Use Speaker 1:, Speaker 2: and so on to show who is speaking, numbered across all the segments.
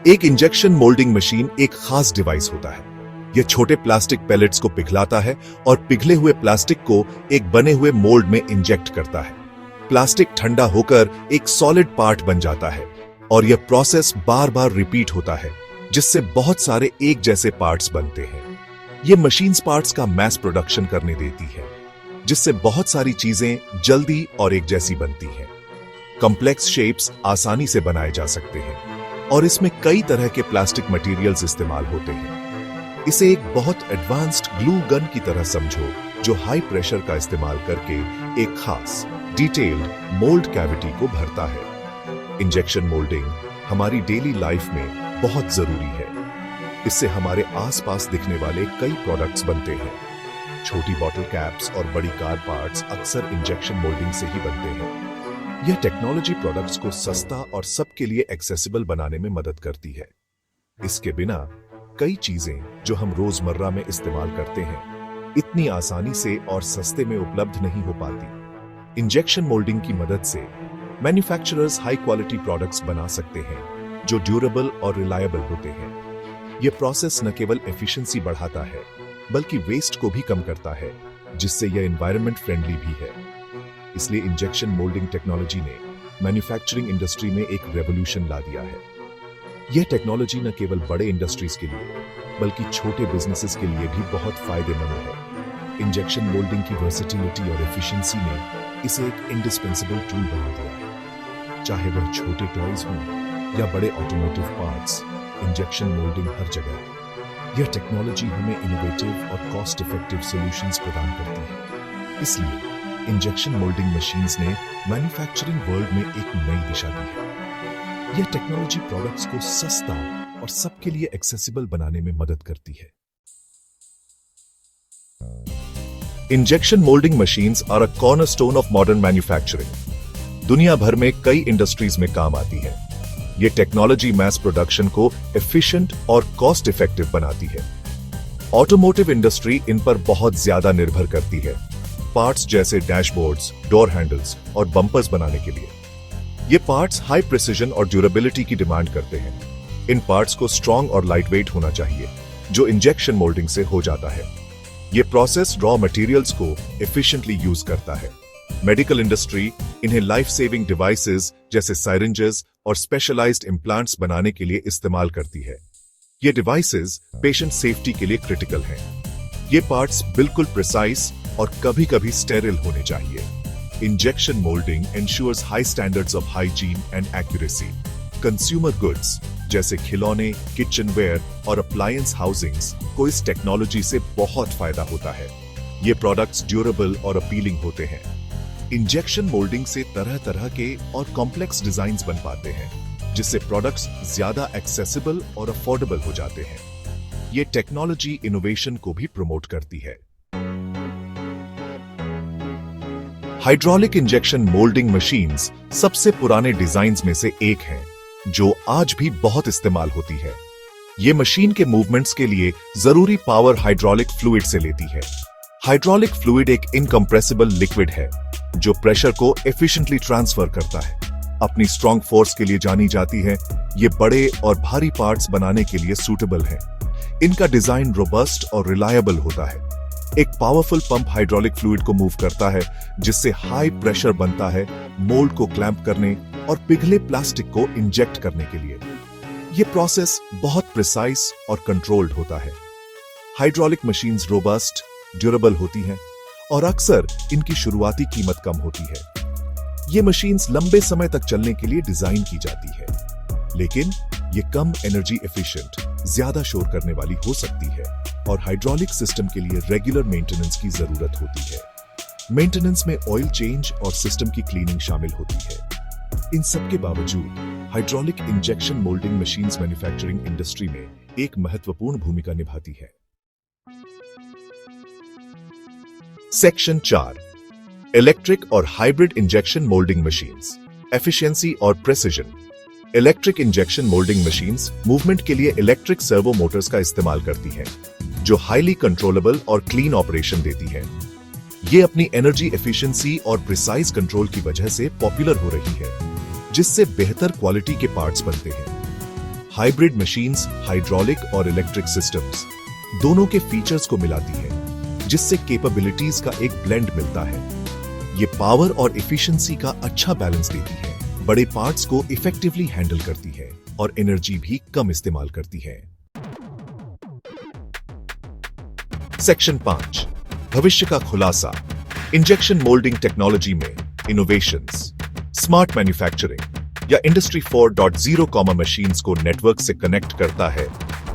Speaker 1: एक injection moulding machine एक खास डिवाइस होता है। यह छोटे प्लास्टिक पैलेट्स को पिघलाता है और पिघले हुए प्लास्टिक को एक बने हुए मोल्ड में इंजेक्ट करता है। प्लास्टिक ठंडा होकर एक सॉलिड पार्ट बन जाता है और यह प्रोसेस बार बार रिपीट होता है, जिससे बहुत सारे एक जैसे पार्ट्स बनते हैं। यह मशीन्स पार्ट्स का मैस प्रोडक्शन करने देती है, जिससे बहुत सारी चीजें जल्दी और एक जैसी बनती हैं। कॉम्प्लेक्स शेप्स आसानी से बनाए जा सकते हैं और इसमें कई तरह के प्लास्टिक मटेरियल्स इस्तेमाल होते हैं। इसे एक बहुत एडवांस्ड ग्लू गन की तरह समझो, जो हाई प्रेशर का इस्तेमाल करके एक खास डिटेल्ड मोल्ड कैविटी को भरता है। इंजेक्शन मोल्डिंग हमारी डेली लाइफ में बहुत जरूरी है। इससे हमारे आसपास दिखने वाले कई प्रोडक्ट्स बनते हैं। छोटी बॉटल कैप्स और बड़ी कार पार्ट्स अक्सर इंजेक्शन मोल्डिंग से ही बनते हैं। यह टेक्नोलॉजी प्रोडक्ट्स को सस्ता और सबके लिए एक्सेसिबल बनाने में मदद करती है। इसके बिना कई चीजें जो हम रोजमर्रा में इस्तेमाल करते हैं, इतनी आसानी से और सस्ते में उपलब्ध नहीं हो पाती। इंजेक्शन मोल्डिंग की मदद से मैन्युफैक्चरर्स हाई क्वालिटी प्रोडक्ट्स बना सकते हैं, जो ड्यूरेबल और रिलायबल होते हैं। यह प्रोसेस न केवल एफिशिएंसी बढ़ाता है, बल्कि वेस्ट को भी कम करता है, जिससे यह एनवायरनमेंट फ्रेंडली भी है। इसलिए इंजेक्शन मोल्डिंग टेक्नोलॉजी ने मैन्युफैक्चरिंग इंडस्ट्री में एक रेवोल्यूशन ला दिया है। यह टेक्नोलॉजी न केवल बड़े इंडस्ट्रीज के लिए, बल्कि छोटे बिजनेसेस के लिए भी बहुत फायदेमंद है। इंजेक्शन मोल्डिंग की वर्सेटिलिटी और एफिशिएंसी ने इसे एक इंडिस्पेंसेबल टूल बना दिया है। चाहे वह छोटे टॉयज हों या बड़े ऑटोमोटिव पार्ट्स, इंजेक्शन मोल्डिंग हर जगह है। यह टेक्नोलॉजी हमें इनोवेटिव और कॉस्ट इफेक्टिव सॉल्यूशंस प्रदान करती है। इसलिए इंजेक्शन मोल्डिंग मशीन्स ने मैन्युफैक्चरिंग वर्ल्ड में एक नई दिशा दी है। यह टेक्नोलॉजी प्रोडक्ट्स को सस्ता और सबके लिए एक्सेसिबल बनाने में मदद करती है। Injection moulding machines are a cornerstone of modern manufacturing. दुनिया भर में कई इंडस्ट्रीज में काम आती है। यह टेक्नोलॉजी मैस प्रोडक्शन को एफिशिएंट और कॉस्ट इफेक्टिव बनाती है। ऑटोमोटिव इंडस्ट्री इन पर बहुत ज्यादा निर्भर करती है, पार्ट्स जैसे डैशबोर्ड्स, डोर हैंडल्स और बम्पर्स बनाने के लिए। ये पार्ट्स हाई प्रिसिजन और ड्यूरेबिलिटी की डिमांड करते हैं। इन पार्ट्स को स्ट्रॉन्ग और लाइटवेट होना चाहिए, जो इंजेक्शन मोल्डिंग से हो जाता है। यह प्रोसेस रॉ मटेरियल्स को एफिशिएंटली यूज करता है। मेडिकल इंडस्ट्री इन्हें लाइफ सेविंग डिवाइसेस जैसे साइरेंजेस और स्पेशलाइज्ड इम्प्लांट्स बनाने के लिए इस्तेमाल करती है। ये डिवाइसेस पेशेंट सेफ्टी के लिए क्रिटिकल हैं। ये पार्ट्स बिल्कुल प्रिसाइज और कभी-कभी स्टेरिल होने चाहिए। Injection moulding ensures high standards of hygiene and accuracy. Consumer goods जैसे खिलौने, किचनवेयर और अप्लायंस हाउसिंग्स को इस टेक्नोलॉजी से बहुत फायदा होता है। ये प्रोडक्ट्स ड्यूरेबल और अपीलिंग होते हैं। इंजेक्शन मोल्डिंग से तरह तरह के और कॉम्प्लेक्स डिजाइन्स बन पाते हैं, जिससे प्रोडक्ट्स ज्यादा एक्सेसिबल और अफोर्डेबल हो जाते हैं। ये टेक्नोलॉजी इनोवेशन को भी प्रमोट करती है। हाइड्रोलिक इंजेक्शन मोल्डिंग मशीन्स सबसे पुराने डिजाइन्स में से एक हैं, जो आज भी बहुत इस्तेमाल होती है। ये मशीन के मूवमेंट्स के लिए जरूरी पावर हाइड्रोलिक फ्लूइड से लेती है। हाइड्रोलिक फ्लूइड एक इनकंप्रेसिबल लिक्विड है, जो प्रेशर को एफिशिएंटली ट्रांसफर करता है। अपनी स्ट्रॉन्ग फोर्स के लिए जानी जाती है। ये बड़े और भारी पार्ट्स बनाने के लिए सूटेबल है। इनका डिजाइन रोबस्ट और रिलायबल होता है। एक पावरफुल पंप हाइड्रोलिक फ्लूइड को मूव करता है, जिससे हाई प्रेशर बनता है मोल्ड को क्लैंप करने और पिघले प्लास्टिक को इंजेक्ट करने के लिए। यह प्रोसेस बहुत प्रिसाइज और कंट्रोल्ड होता है। हाइड्रोलिक मशीन्स रोबस्ट, ड्यूरेबल होती हैं और अक्सर इनकी शुरुआती कीमत कम होती है। ये मशीन्स लंबे समय तक चलने के लिए डिजाइन की जाती है, लेकिन ये कम एनर्जी एफिशिएंट, ज्यादा शोर करने वाली हो सकती है और हाइड्रोलिक सिस्टम के लिए रेगुलर मेंटेनेंस की जरूरत होती है। मेंटेनेंस में ऑयल चेंज और सिस्टम की क्लीनिंग शामिल होती है। इन सब के बावजूद hydraulic injection moulding machines manufacturing industry में एक महत्वपूर्ण भूमिका निभाती है। सेक्शन 4, इलेक्ट्रिक और hybrid injection moulding machines, efficiency और precision. Electric injection moulding machines movement के लिए इलेक्ट्रिक सर्वो मोटर्स का इस्तेमाल करती हैं, जो हाईली कंट्रोलेबल और क्लीन ऑपरेशन देती है। ये अपनी एनर्जी एफिशिएंसी और प्रिसाइज कंट्रोल की वजह से पॉपुलर हो रही है, जिससे बेहतर क्वालिटी के पार्ट्स बनते हैं। हाइब्रिड मशीन्स हाइड्रोलिक और इलेक्ट्रिक सिस्टम्स दोनों के फीचर्स को मिलाती है, जिससे कैपेबिलिटीज का एक ब्लेंड मिलता है। ये पावर और एफिशिएंसी का अच्छा बैलेंस देती है, बड़े पार्ट्स को इफेक्टिवली हैंडल करती है और एनर्जी भी कम इस्तेमाल करती है। सेक्शन 5 भविष्य का खुलासा। इंजेक्शन मोल्डिंग टेक्नोलॉजी में इनोवेशंस, स्मार्ट मैन्युफैक्चरिंग या इंडस्ट्री 4.0 मशीन्स को नेटवर्क से कनेक्ट करता है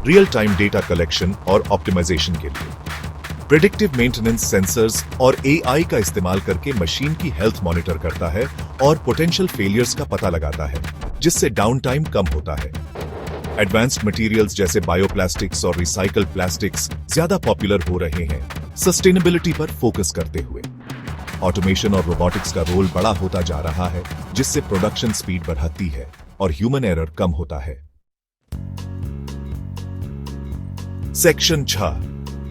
Speaker 1: रियल टाइम डेटा कलेक्शन और ऑप्टिमाइजेशन के लिए। प्रेडिक्टिव मेंटेनेंस सेंसर्स और एआई का इस्तेमाल करके मशीन की हेल्थ मॉनिटर करता है और पोटेंशियल फेलियर्स का पता लगाता है, जिससे डाउन टाइम कम होता है। एडवांस्ड मटेरियल्स जैसे बायोप्लास्टिक्स और रिसाइकल्ड प्लास्टिक्स ज्यादा पॉपुलर हो रहे हैं, सस्टेनेबिलिटी पर फोकस करते हुए। ऑटोमेशन और रोबोटिक्स का रोल बड़ा होता जा रहा है, जिससे प्रोडक्शन स्पीड बढ़ती है और ह्यूमन एरर कम होता है। सेक्शन 6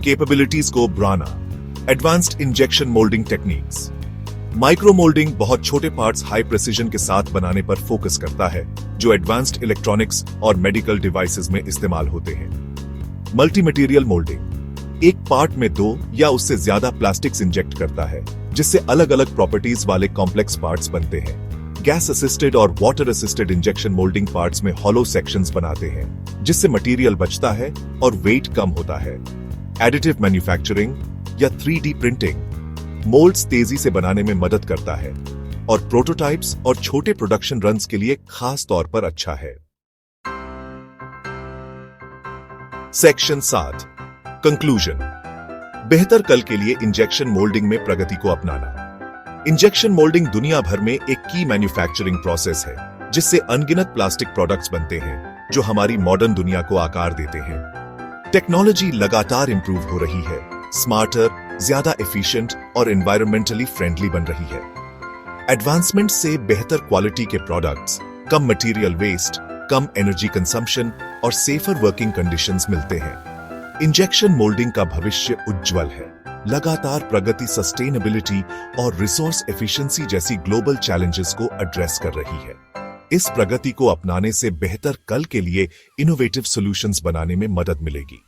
Speaker 1: कैपेबिलिटीज को बढ़ाना। Advanced injection moulding techniques. Micro moulding बहुत छोटे पार्ट्स हाई प्रिसीजन के साथ बनाने पर फोकस करता है, जो एडवांस्ड इलेक्ट्रॉनिक्स और मेडिकल डिवाइसेस में इस्तेमाल होते हैं। मल्टी मटेरियल मोल्डिंग एक पार्ट में 2 या उससे ज्यादा प्लास्टिक्स इंजेक्ट करता है, जिससे अलग अलग प्रॉपर्टीज वाले कॉम्प्लेक्स पार्ट्स बनते हैं। गैस असिस्टेड और water assisted injection moulding parts में हॉलो सेक्शंस बनाते हैं, जिससे मटेरियल बचता है और वेट कम होता है। एडिटिव मैन्युफैक्चरिंग या 3D प्रिंटिंग मोल्ड्स तेजी से बनाने में मदद करता है और प्रोटोटाइप्स और छोटे प्रोडक्शन रन्स के लिए खास तौर पर अच्छा है। Section 7 conclusion. बेहतर कल के लिए इंजेक्शन मोल्डिंग में प्रगति को अपनाना। इंजेक्शन मोल्डिंग दुनिया भर में एक की मैन्युफैक्चरिंग प्रोसेस है, जिससे अनगिनत प्लास्टिक प्रोडक्ट्स बनते हैं जो हमारी मॉडर्न दुनिया को आकार देते हैं। टेक्नोलॉजी लगातार इंप्रूव हो रही है, स्मार्टर, ज्यादा एफिशिएंट और एनवायरमेंटली फ्रेंडली बन रही है। एडवांसमेंट से बेहतर क्वालिटी के प्रोडक्ट्स, कम मटेरियल वेस्ट, कम एनर्जी कंजम्पशन और सेफर वर्किंग कंडीशंस मिलते हैं। इंजेक्शन मोल्डिंग का भविष्य उज्जवल है। लगातार प्रगति सस्टेनेबिलिटी और रिसोर्स एफिशिएंसी जैसी ग्लोबल चैलेंजेस को एड्रेस कर रही है। इस प्रगति को अपनाने से बेहतर कल के लिए इनोवेटिव सॉल्यूशंस बनाने में मदद मिलेगी।